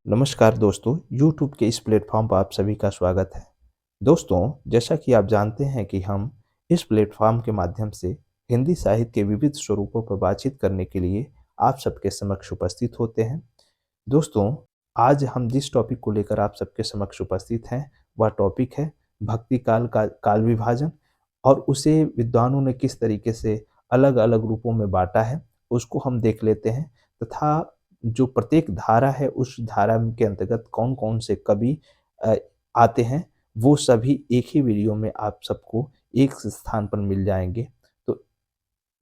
नमस्कार दोस्तों, YouTube के इस प्लेटफॉर्म पर आप सभी का स्वागत है। दोस्तों, जैसा कि आप जानते हैं कि हम इस प्लेटफॉर्म के माध्यम से हिंदी साहित्य के विविध स्वरूपों पर बातचीत करने के लिए आप सबके समक्ष उपस्थित होते हैं। दोस्तों, आज हम जिस टॉपिक को लेकर आप सबके समक्ष उपस्थित हैं, वह टॉपिक है भक्ति काल का काल विभाजन और उसे विद्वानों ने किस तरीके से अलग-अलग रूपों में बाँटा है, उसको हम देख लेते हैं तथा जो प्रत्येक धारा है, उस धारा के अंतर्गत कौन-कौन से कवि अ, आते हैं, वो सभी एक ही वीडियो में आप सबको एक स्थान पर मिल जाएँगे। तो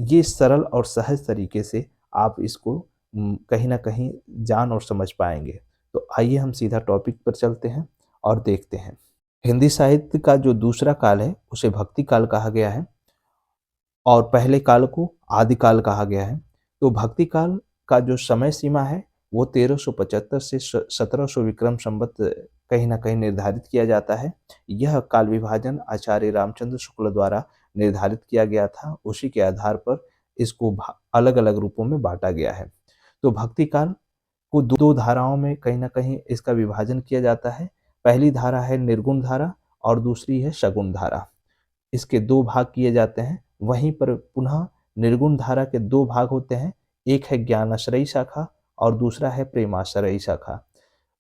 ये सरल और सहज तरीके से आप इसको कहीं न कहीं जान और समझ पाएँगे। तो आइए हम सीधा टॉपिक पर चलते हैं और देखते हैं। हिंदी साहित्य का जो दूसरा काल है, उसे भक्ति काल कहा गया है और पहले काल को आदि काल कहा गया है। तो भक्ति काल का जो समय सीमा है, वो 1375 से 1700 विक्रम संवत कहीं न कहीं निर्धारित किया जाता है। यह काल विभाजन आचार्य रामचंद्र शुक्ल द्वारा निर्धारित किया गया था। उसी के आधार पर इसको अलग-अलग रूपों में बाँटा गया है। तो भक्ति काल को 2 धाराओं में कहीं न कहीं इसका विभाजन किया जाता है। पहली धारा है निर्गुण धारा और दूसरी है सगुण धारा। इसके 2 भाग किए जाते हैं। वहीं पर पुनः निर्गुण धारा के 2 भाग होते हैं। एक है ज्ञानाश्रयी शाखा और दूसरा है प्रेमाश्रयी शाखा।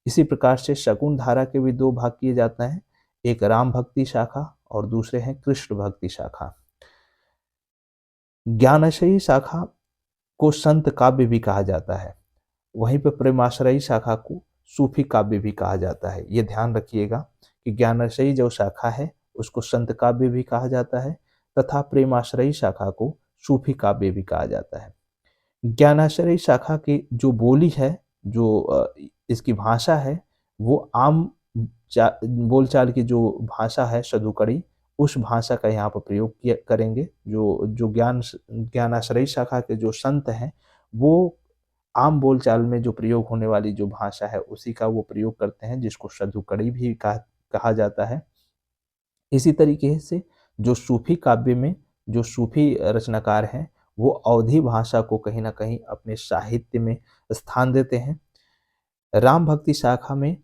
इसी प्रकार से शकुन धारा के भी 2 भाग किए जाते हैं। एक राम भक्ति शाखा और दूसरे हैं कृष्ण भक्ति शाखा। ज्ञानाश्रयी शाखा को संत काव्य भी कहा जाता है। वहीं पे प्रेमाश्रयी शाखा को सूफी काव्य भी कहा जाता है। ये ध्यान रखिएगा कि ज्ञानाश्रयी जो शाखा है, उसको संत काव्य भी कहा जाता है तथा प्रेमाश्रयी शाखा को सूफी काव्य भी कहा जाता है। ज्ञानाश्रयी शाखा की जो बोली है, जो इसकी भाषा है, वो आम बोलचाल की जो भाषा है सधुकड़ी, उस भाषा का यहाँ पर प्रयोग किया करेंगे। जो जो ज्ञानाश्रयी शाखा के जो संत हैं, वो आम बोलचाल में जो प्रयोग होने वाली जो भाषा है, उसी का वो प्रयोग करते हैं, जिसको सधुकड़ी भी कहा जाता है। इसी तरीके से जो सूफी काव्य में जो सूफी रचनाकार हैं, वो अवधी भाषा को कहीं न कहीं अपने साहित्य में स्थान देते हैं। राम भक्ति शाखा में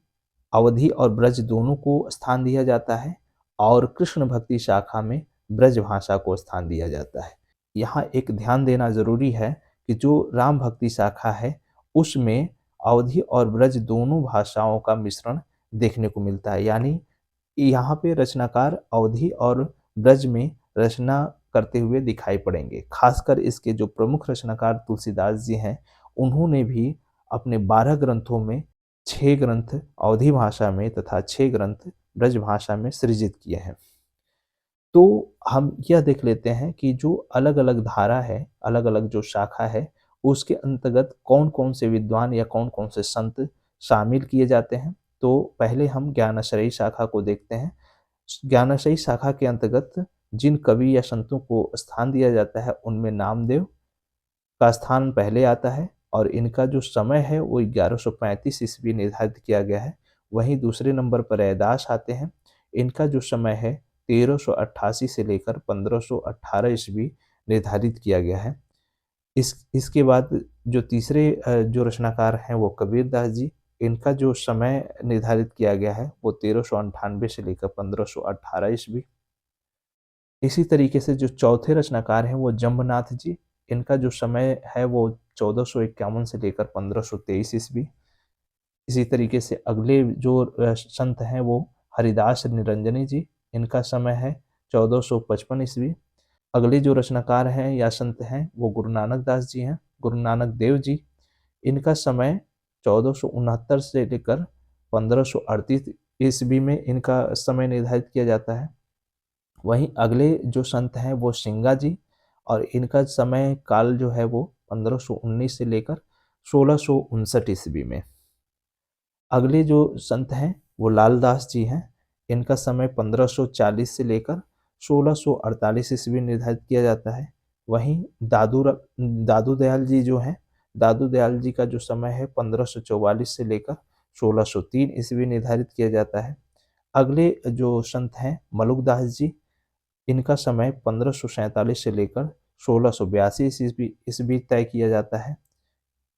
अवधी और ब्रज दोनों को स्थान दिया जाता है और कृष्ण भक्ति शाखा में ब्रज भाषा को स्थान दिया जाता है। यहाँ एक ध्यान देना ज़रूरी है कि जो राम भक्ति शाखा है, उसमें अवधी और ब्रज दोनों भाषाओं का मिश्रण देखने को मिलता है। यानी यहाँ पे रचनाकार अवधी और ब्रज में रचना करते हुए दिखाई पड़ेंगे। खासकर इसके जो प्रमुख रचनाकार तुलसीदास जी हैं, उन्होंने भी अपने 12 ग्रंथों में 6 ग्रंथ अवधी भाषा में तथा 6 ग्रंथ ब्रज भाषा में सृजित किए हैं। तो हम यह देख लेते हैं कि जो अलग-अलग धारा है, अलग-अलग जो शाखा है, उसके अंतर्गत कौन-कौन से विद्वान या कौन-कौन से संत शामिल किए जाते हैं। तो पहले हम ज्ञानाश्रयी शाखा को देखते हैं। ज्ञानाश्रयी शाखा के अंतर्गत जिन कवि या संतों को स्थान दिया जाता है, उनमें नामदेव का स्थान पहले आता है और इनका जो समय है वो 1135 ईस्वी निर्धारित किया गया है। वहीं दूसरे नंबर पर रैदास आते हैं। इनका जो समय है 1388 से लेकर 1518 ईस्वी निर्धारित किया गया है। इसके बाद जो तीसरे जो रचनाकार हैं वो कबीरदास जी। इनका जो समय निर्धारित किया गया है वो 1398 से लेकर 1518 ईस्वी। इसी तरीके से जो चौथे रचनाकार हैं वो जम्बनाथ जी। इनका जो समय है वो 1451 से लेकर 1523 ईस्वी। इसी तरीके से अगले जो संत हैं वो हरिदास निरंजनी जी। इनका समय है 1455 ईस्वी। अगले जो रचनाकार हैं या संत हैं वो गुरु नानक दास जी हैं, गुरु नानक देव जी। इनका समय 1469 से लेकर 1538 ईस्वी में इनका समय निर्धारित किया जाता है। वहीं अगले जो संत हैं वो सिंगा जी और इनका समय काल जो है वो 1519 से लेकर 1659 ईस्वी में। अगले जो संत हैं वो लालदास जी हैं। इनका समय 1540 से लेकर 1648 ईस्वी निर्धारित किया जाता है। वहीं दादू दयाल जी जो हैं, दादू दयाल जी का जो समय है 1544 से लेकर 1603 ईस्वी निर्धारित किया जाता है। अगले जो संत हैं मलुकदास जी, इनका समय 1547 से लेकर 1682 ईस्वी ईस्वी तय किया जाता है।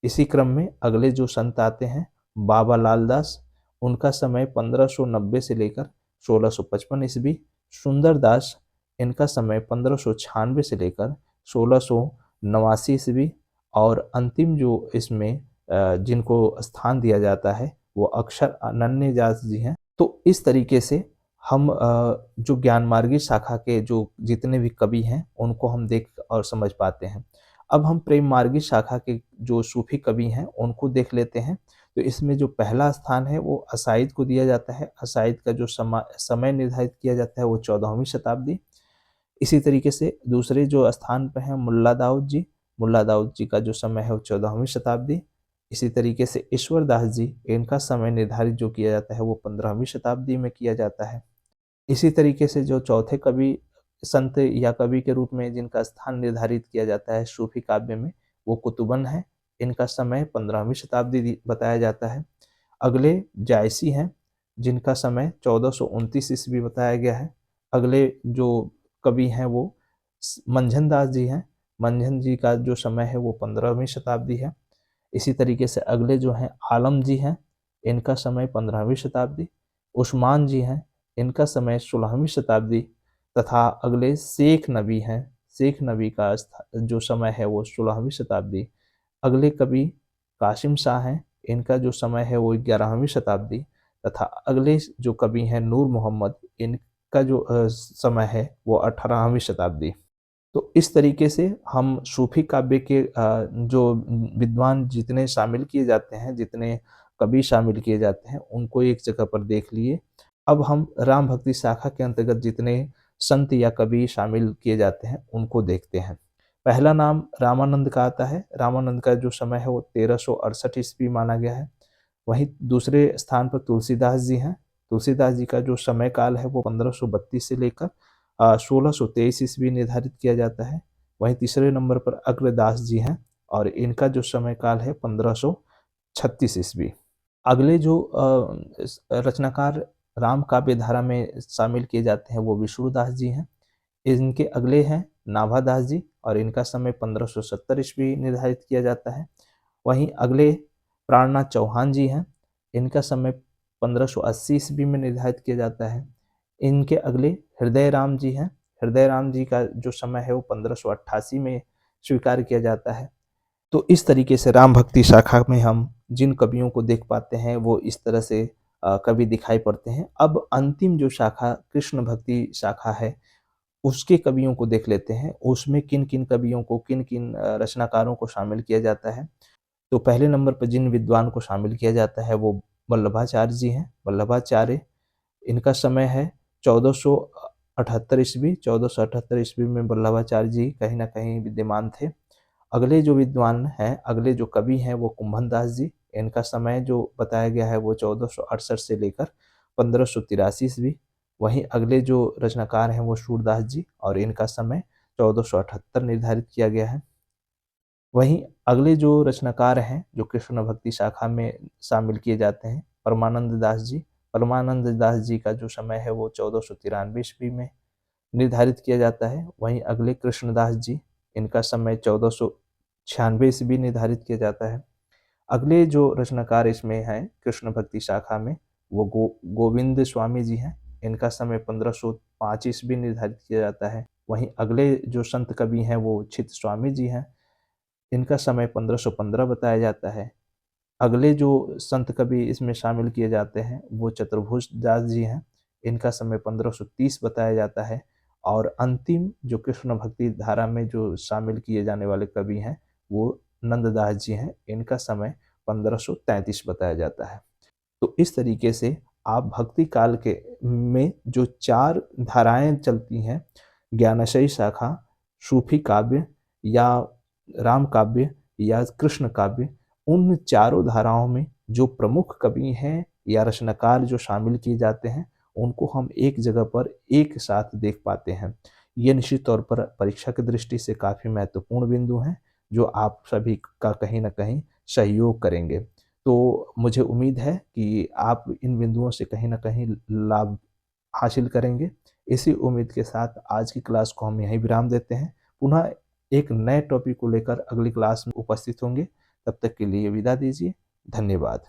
इसी क्रम में अगले जो संत आते हैं बाबा लाल दास, उनका समय 1590 से लेकर 1655 ईस्वी। सुंदर दास, इनका समय 1596 से लेकर 1689 ईस्वी। और अंतिम जो इसमें जिनको स्थान दिया जाता है वो अक्षर अनन्य दास जी हैं। तो इस तरीके से हम जो ज्ञानमार्गी शाखा के जो जितने भी कवि हैं उनको हम देख और समझ पाते हैं। अब हम प्रेम मार्गी शाखा के जो सूफी कवि हैं उनको देख लेते हैं। तो इसमें जो पहला स्थान है वो असाइद को दिया जाता है। असाइद का जो समय निर्धारित किया जाता है वो 14वीं शताब्दी। इसी तरीके से दूसरे जो स्थान पे हैं मुल्ला दाऊद जी, मुल्ला दाऊद जी का जो समय है वो 14वीं शताब्दी। इसी तरीके से ईश्वर दास जी, इनका समय निर्धारित जो किया जाता है वो 15वीं शताब्दी में किया जाता है। इसी तरीके से जो चौथे कवि संत या कवि के रूप में जिनका स्थान निर्धारित किया जाता है सूफी काव्य में वो कुतुबन है। इनका समय 15वीं शताब्दी बताया जाता है। अगले जायसी हैं जिनका समय 1429 ईस्वी बताया गया है। अगले जो कवि हैं वो मंझन दास जी हैं। मंझन जी का जो समय है वो 15वीं शताब्दी है। इसी तरीके से अगले जो हैं आलम जी हैं, इनका समय 15वीं शताब्दी। उस्मान जी हैं, इनका समय 16वीं शताब्दी। तथा अगले शेख नबी हैं, शेख नबी का जो समय है वो 16वीं शताब्दी। अगले कवि कासिम शाह हैं, इनका जो समय है वो 11वीं शताब्दी। तथा अगले जो कवि हैं नूर मोहम्मद, इनका जो समय है वो 18वीं शताब्दी। तो इस तरीके से हम सूफी काव्य के जो विद्वान जितने शामिल किए जाते हैं, जितने कवि शामिल किए जाते हैं, उनको एक जगह पर देख लिए। अब हम राम भक्ति शाखा के अंतर्गत जितने संत या कवि शामिल किए जाते हैं उनको देखते हैं। पहला नाम रामानंद का आता है। रामानंद का जो समय है वो 1368 ईस्वी माना गया है। वहीं दूसरे स्थान पर तुलसीदास जी हैं। तुलसीदास जी का जो समय काल है वो 1532 से लेकर 1623 ईस्वी निर्धारित किया जाता है। वहीं तीसरे नंबर पर अग्रदास जी हैं और इनका जो समय काल है 1536 ईस्वी। अगले जो रचनाकार राम काव्य धारा में शामिल किए जाते हैं वो विष्णुदास जी हैं। इनके अगले हैं नाभादास जी और इनका समय 1570 ईस्वी निर्धारित किया जाता है। वहीं अगले प्राणनाथ चौहान जी हैं, इनका समय 1580 ईस्वी में निर्धारित किया जाता है। इनके अगले हृदय राम जी हैं। हृदय राम जी का जो समय है वो 1588 में स्वीकार किया जाता है। तो इस तरीके से राम भक्ति शाखा में हम जिन कवियों को देख पाते हैं वो इस तरह से कवि दिखाई पड़ते हैं। अब अंतिम जो शाखा कृष्ण भक्ति शाखा है उसके कवियों को देख लेते हैं। उसमें किन किन कवियों को, किन किन रचनाकारों को शामिल किया जाता है। तो पहले नंबर पर जिन विद्वान को शामिल किया जाता है वो वल्लभाचार्य जी हैं। वल्लभाचार्य, इनका समय है 1478 ईस्वी। 1478 ईस्वी में वल्लभाचार्य जी कहीं ना कहीं विद्यमान थे। अगले जो विद्वान हैं, अगले जो कवि हैं वो कुंभन दास जी। इनका समय जो बताया गया है वो 1468 से लेकर 1583 ईस्वी। वहीं अगले जो रचनाकार हैं वो सूरदास जी और इनका समय 1478 निर्धारित किया गया है। वहीं अगले जो रचनाकार हैं जो कृष्ण भक्ति शाखा में शामिल किए जाते हैं परमानंद दास जी। परमानंद दास जी का जो समय है वो 1493 ईस्वी में निर्धारित किया जाता है। वहीं अगले कृष्णदास जी, इनका समय 1496 ईस्वी निर्धारित किया जाता है। अगले जो रचनाकार इसमें हैं कृष्ण भक्ति शाखा में वो गोविंद स्वामी जी हैं। इनका समय 1505 ईस्वी निर्धारित किया जाता है। वहीं अगले जो संत कवि हैं वो चित स्वामी जी हैं। इनका समय 1515 बताया जाता है। अगले जो संत कवि इसमें शामिल किए जाते हैं वो चतुर्भुज दास जी हैं। इनका समय 1530 बताया जाता है। और अंतिम जो कृष्ण भक्ति धारा में जो शामिल किए जाने वाले कवि हैं वो नंददास जी हैं। इनका समय 1533 बताया जाता है। तो इस तरीके से आप भक्ति काल के में जो 4 धाराएं चलती हैं, ज्ञानशयी शाखा, सूफी काव्य या राम काव्य या कृष्ण काव्य, उन चारों धाराओं में जो प्रमुख कवि हैं या रचनाकार जो शामिल किए जाते हैं उनको हम एक जगह पर एक साथ देख पाते हैं। ये निश्चित तौर पर परीक्षा की दृष्टि से काफ़ी महत्वपूर्ण बिंदु हैं जो आप सभी का कहीं ना कहीं सहयोग करेंगे। तो मुझे उम्मीद है कि आप इन बिंदुओं से कहीं ना कहीं लाभ हासिल करेंगे। इसी उम्मीद के साथ आज की क्लास को हम यहीं विराम देते हैं। पुनः एक नए टॉपिक को लेकर अगली क्लास में उपस्थित होंगे। तब तक के लिए विदा दीजिए। धन्यवाद।